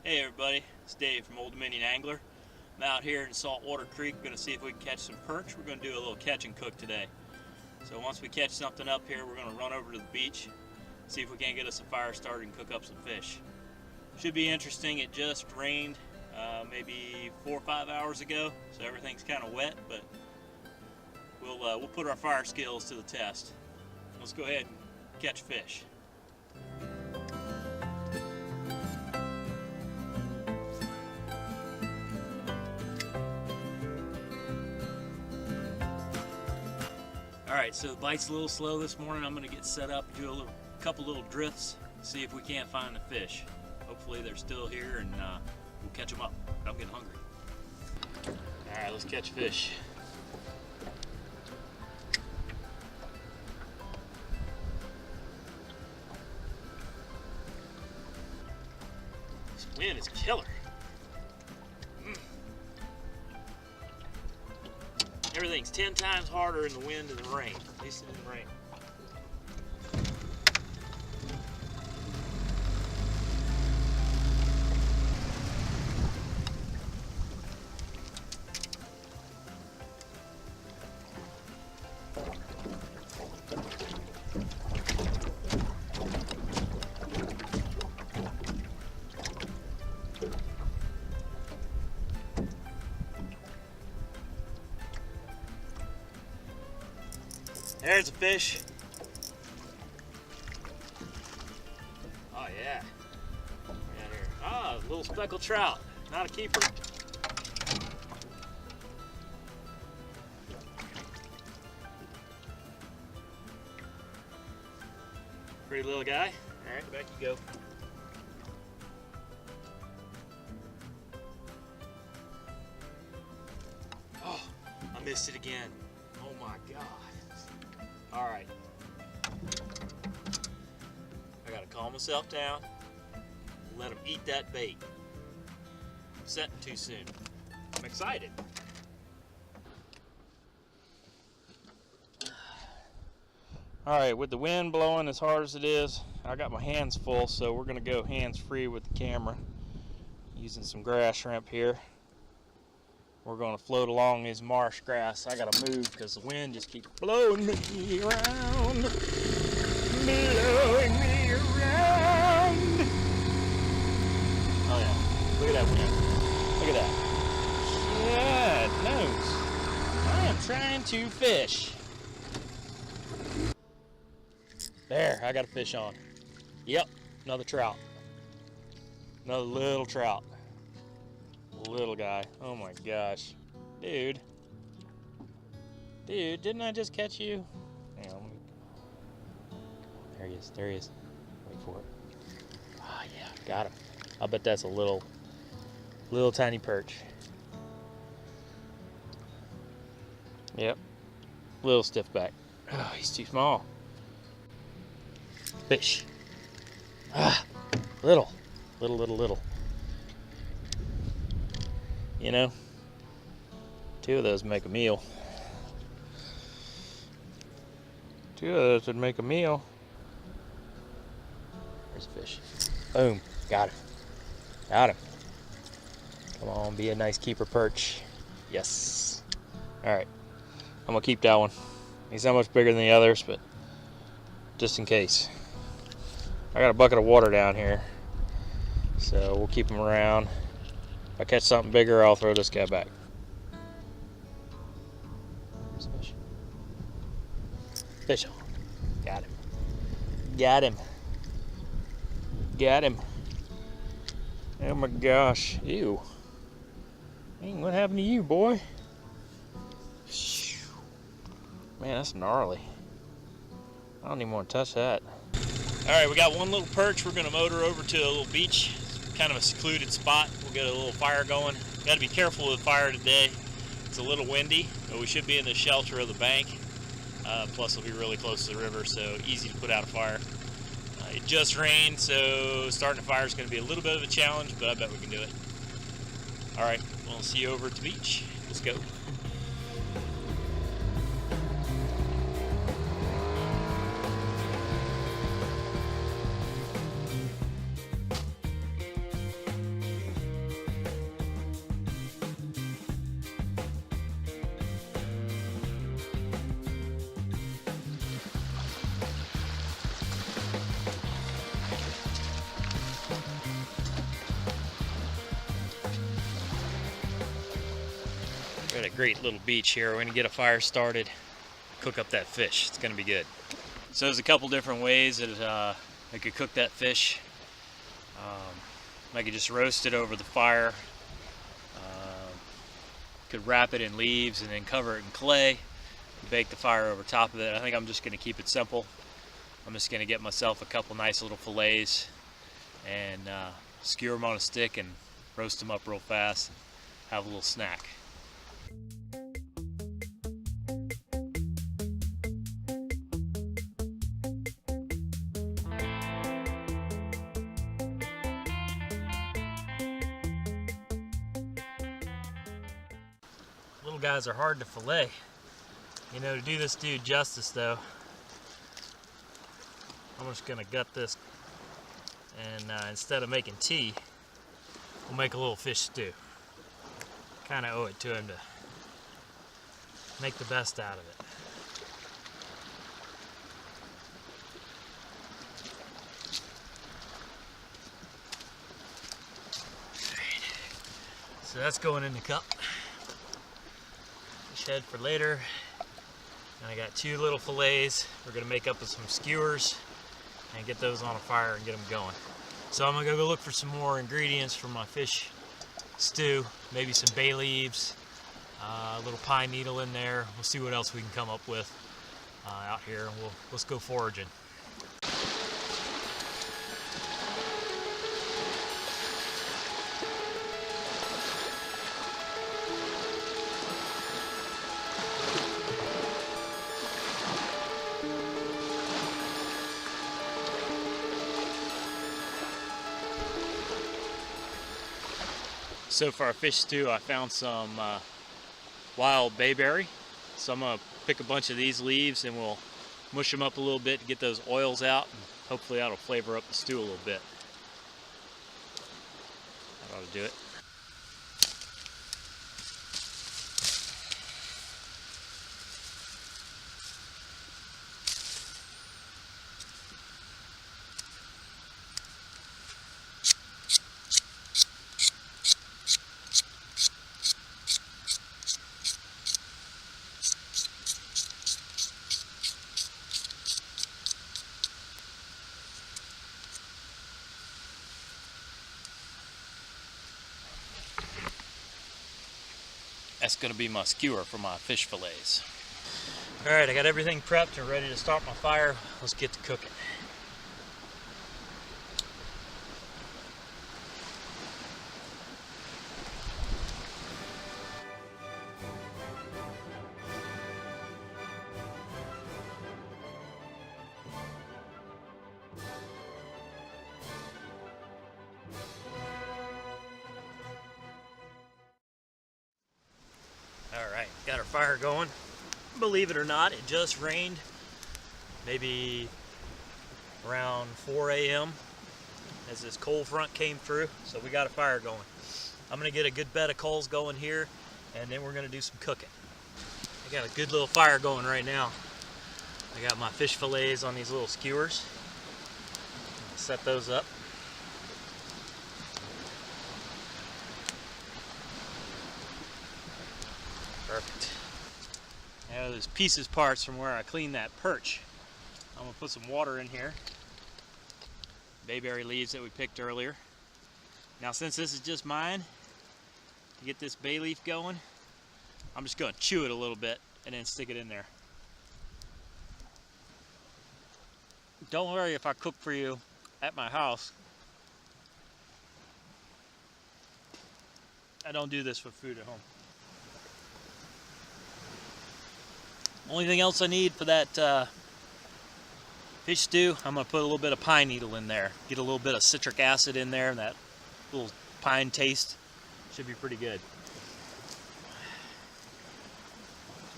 Hey everybody, it's Dave from Old Dominion Angler. I'm out here in Saltwater Creek, going to see if we can catch some perch. We're going to do a little catch and cook today. So once we catch something up here, we're going to run over to the beach, see if we can't get us a fire started and cook up some fish. Should be interesting. It just rained maybe 4 or 5 hours ago, so everything's kind of wet, but we'll put our fire skills to the test. Let's go ahead and catch fish. Alright, so the bite's a little slow this morning. I'm going to get set up, do a couple little drifts, see if we can't find the fish. Hopefully they're still here and we'll catch them up. I'm getting hungry. Alright, let's catch fish. This wind is killer. Everything's 10 times harder in the wind and the rain, at least in the rain. There's a fish. Oh yeah. Right here. Ah, a little speckled trout. Not a keeper. Pretty little guy. All right, back you go. Oh, I missed it again. Oh my God. All right, I gotta calm myself down, let them eat that bait. I'm setting too soon. I'm excited. All right, with the wind blowing as hard as it is, I got my hands full, so we're gonna go hands-free with the camera, using some grass shrimp here. We're going to float along this marsh grass. I got to move because the wind just keeps blowing me around. Blowing me around. Oh yeah, look at that wind. Look at that. God knows. I am trying to fish. There, I got a fish on. Yep, another trout. Another little trout. Little guy. Oh my gosh. Dude, didn't I just catch you? Hang on. There he is. There he is. Wait for it. Ah, yeah, got him. I bet that's a little tiny perch. Yep. Little stiff back. Oh, he's too small. Fish. Ah, little. You know, 2 of those make a meal. 2 of those would make a meal. There's a fish. Boom. Got him. Got him. Come on, be a nice keeper perch. Yes. Alright. I'm going to keep that one. He's not much bigger than the others, but just in case. I got a bucket of water down here, so we'll keep him around. If I catch something bigger, I'll throw this guy back. There's a fish. Fish on. Got him. Got him. Got him. Oh my gosh. Ew. Dang, what happened to you, boy? Man, that's gnarly. I don't even want to touch that. Alright, we got one little perch. We're going to motor over to a little beach. Kind of a secluded spot. We'll get a little fire going. Got to be careful with fire today. It's a little windy, but we should be in the shelter of the bank. Plus it'll be really close to the river, so easy to put out a fire. It just rained, so starting a fire is going to be a little bit of a challenge, but I bet we can do it. Alright, we'll see you over at the beach. Let's go. Got a great little beach here. We're gonna get a fire started, cook up that fish. It's gonna be good. So there's a couple different ways that I could cook that fish. I could just roast it over the fire. Could wrap it in leaves and then cover it in clay. Bake the fire over top of it. I think I'm just gonna keep it simple. I'm just gonna get myself a couple nice little fillets and skewer them on a stick and roast them up real fast. Have a little snack. Little guys are hard to fillet. You know, to do this dude justice though, I'm just gonna gut this, and instead of making tea, we'll make a little fish stew. Kind of owe it to him to make the best out of it. So that's going in the cup. Fish head for later. And I got 2 little fillets. We're gonna make up with some skewers and get those on a fire and get them going. So I'm gonna go look for some more ingredients for my fish stew. Maybe some bay leaves, a little pine needle in there. We'll see what else we can come up with out here. Let's go foraging. So for our fish stew, I found some wild bayberry. So I'm gonna pick a bunch of these leaves and we'll mush them up a little bit to get those oils out, and hopefully that'll flavor up the stew a little bit. That ought to do it. That's going to be my skewer for my fish fillets. All right, I got everything prepped and ready to start my fire. Let's get to cooking. Alright, got our fire going. Believe it or not, it just rained maybe around 4 a.m. as this cold front came through, so we got a fire going. I'm going to get a good bed of coals going here, and then we're going to do some cooking. I got a good little fire going right now. I got my fish fillets on these little skewers. Set those up. Perfect. Now there's parts from where I cleaned that perch. I'm gonna put some water in here. Bayberry leaves that we picked earlier. Now since this is just mine, to get this bay leaf going, I'm just gonna chew it a little bit and then stick it in there. Don't worry if I cook for you at my house. I don't do this for food at home. Only thing else I need for that fish stew, I'm going to put a little bit of pine needle in there. Get a little bit of citric acid in there, and that little pine taste should be pretty good.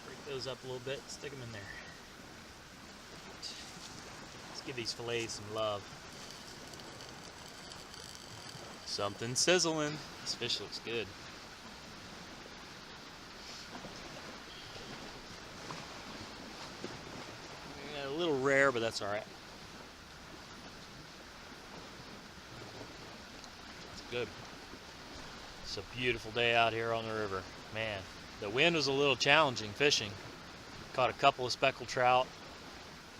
Break those up a little bit, stick them in there. Let's give these fillets some love. Something sizzling. This fish looks good. A little rare, but that's all right. It's good. It's a beautiful day out here on the river. Man, The wind was a little challenging fishing. Caught a couple of speckled trout,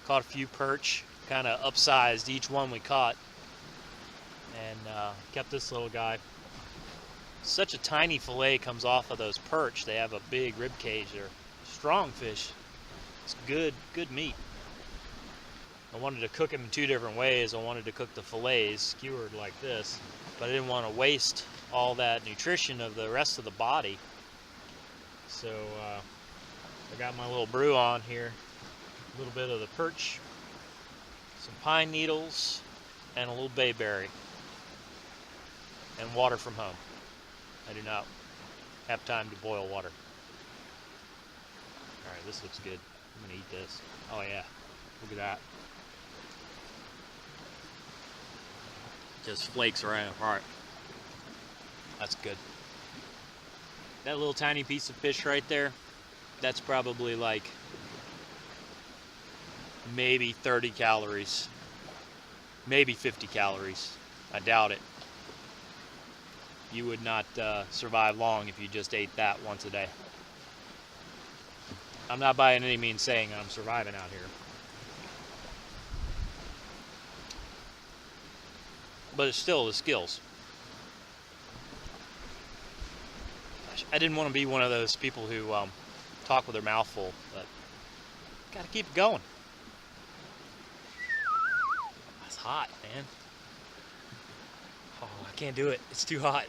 caught a few perch, kind of upsized each one we caught, and kept this little guy. Such a tiny fillet comes off of those perch. They have a big rib cage. They're strong fish. It's good meat. I wanted to cook them in two different ways. I wanted to cook the fillets skewered like this, but I didn't want to waste all that nutrition of the rest of the body. So I got my little brew on here. A little bit of the perch, some pine needles, and a little bayberry, and water from home. I do not have time to boil water. All right, this looks good. I'm gonna eat this. Oh yeah, look at that. Just flakes around. All right, that's good. That little tiny piece of fish right there, that's probably like maybe 30 calories, maybe 50 calories. I doubt it. You would not survive long if you just ate that once a day. I'm not by any means saying I'm surviving out here, but it's still the skills. I didn't want to be one of those people who talk with their mouth full, but gotta keep it going. It's hot, man. Oh, I can't do it. It's too hot.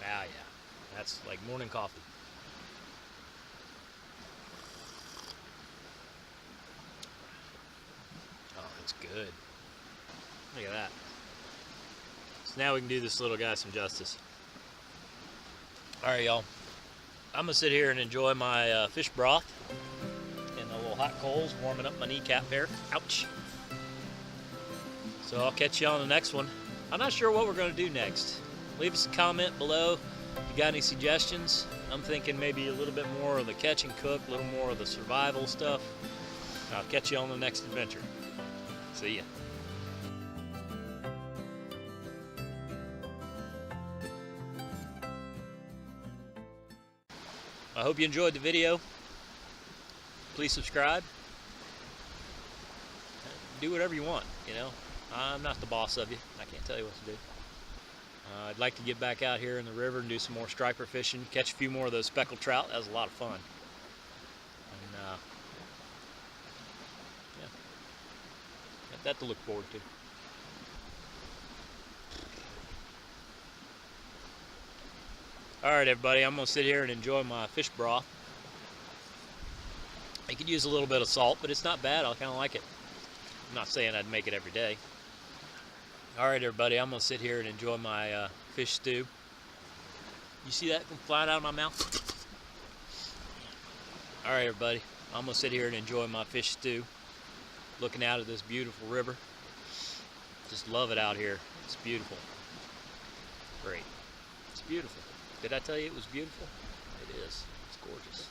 Ah, yeah. That's like morning coffee. Oh, it's good. Look at that. So now we can do this little guy some justice. All right, y'all. I'm gonna sit here and enjoy my fish broth in the little hot coals, warming up my kneecap there. Ouch. So I'll catch you on the next one. I'm not sure what we're gonna do next. Leave us a comment below if you got any suggestions. I'm thinking maybe a little bit more of the catch and cook, a little more of the survival stuff. I'll catch you on the next adventure. See ya. I hope you enjoyed the video. Please subscribe. Do whatever you want, you know. I'm not the boss of you. I can't tell you what to do. I'd like to get back out here in the river and do some more striper fishing, catch a few more of those speckled trout. That was a lot of fun. And yeah, got that to look forward to. All right, everybody, I'm gonna sit here and enjoy my fish broth. I could use a little bit of salt, but it's not bad. I kind of like it. I'm not saying I'd make it every day. All right, everybody, I'm gonna sit here and enjoy my fish stew. You see that come flying out of my mouth? All right, everybody, I'm gonna sit here and enjoy my fish stew, looking out at this beautiful river. Just love it out here. It's beautiful. Great. It's beautiful. Did I tell you it was beautiful? It is. It's gorgeous.